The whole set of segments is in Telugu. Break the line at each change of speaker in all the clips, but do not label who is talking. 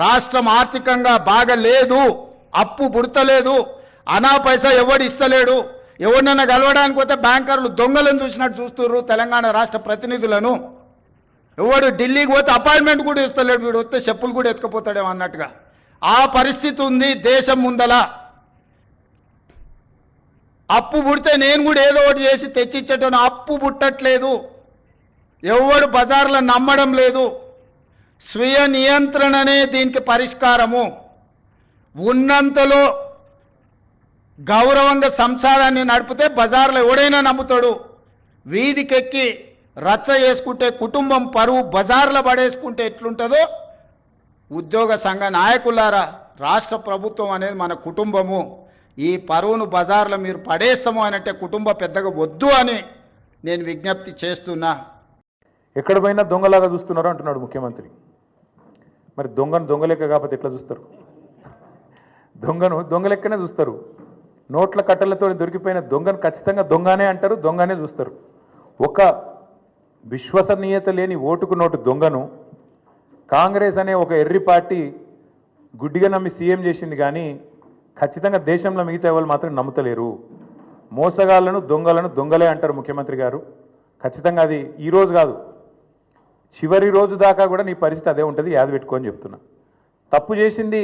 రాష్ట్రం ఆర్థికంగా బాగా లేదు, అప్పు పుడతలేదు, అనా పైసా ఎవడు ఇస్తలేడు. ఎవరినైనా కలవడానికి పోతే బ్యాంకర్లు దొంగలను చూసినట్టు చూస్తున్నారు తెలంగాణ రాష్ట్ర ప్రతినిధులను. ఎవడు ఢిల్లీకి పోతే అపాయింట్మెంట్ కూడా ఇస్తలేడు, వీడు వస్తే చెప్పులు కూడా ఎత్తుకుపోతాడేమో అన్నట్టుగా ఆ పరిస్థితి ఉంది దేశం ముందల. అప్పు పుడితే నేను కూడా ఏదో ఒకటి చేసి తెచ్చిచ్చేటను, అప్పు పుట్టట్లేదు, ఎవడు బజార్లో నమ్మడం లేదు. స్వీయ నియంత్రణనే దీనికి పరిష్కారము. ఉన్నంతలో గౌరవంగా సంసారాన్ని నడిపితే బజార్లో ఎవడైనా నమ్ముతాడు. వీధికెక్కి రచ్చ చేసుకుంటే కుటుంబం పరువు బజార్లో పడేసుకుంటే ఎట్లుంటుందో, ఉద్యోగ సంఘ నాయకులారా, రాష్ట్ర ప్రభుత్వం అనేది మన కుటుంబము. ఈ పరువును బజార్లో మీరు పడేస్తాము అనంటే కుటుంబ పెద్దగా వద్దు అని నేను విజ్ఞప్తి చేస్తున్నా.
ఎక్కడ పోయినా దొంగలాగా చూస్తున్నారు అంటున్నాడు ముఖ్యమంత్రి. మరి దొంగను దొంగలెక్క కాకపోతే ఎట్లా చూస్తారు? దొంగను దొంగలెక్కనే చూస్తారు. నోట్ల కట్టలతో దొరికిపోయిన దొంగను ఖచ్చితంగా దొంగనే అంటారు, దొంగనే చూస్తారు. ఒక విశ్వసనీయత లేని ఓటుకు నోటు దొంగను కాంగ్రెస్ అనే ఒక ఎర్రి పార్టీ గుడ్డిగా నమ్మి సీఎం చేసింది, కానీ ఖచ్చితంగా దేశంలో మిగతా వాళ్ళు మాత్రం నమ్ముతలేరు. మోసగాళ్లను దొంగలను దొంగలే అంటారు ముఖ్యమంత్రి గారు. ఖచ్చితంగా అది ఈరోజు కాదు, చివరి రోజు దాకా కూడా నీ పరిస్థితి అదే ఉంటుంది, యాద పెట్టుకోని చెప్తున్నా. తప్పు చేసింది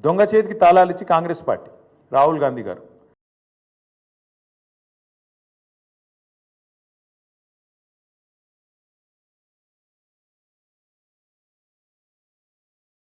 దొంగ చేతికి తాళాలిచ్చి కాంగ్రెస్ పార్టీ, రాహుల్ గాంధీ గారు.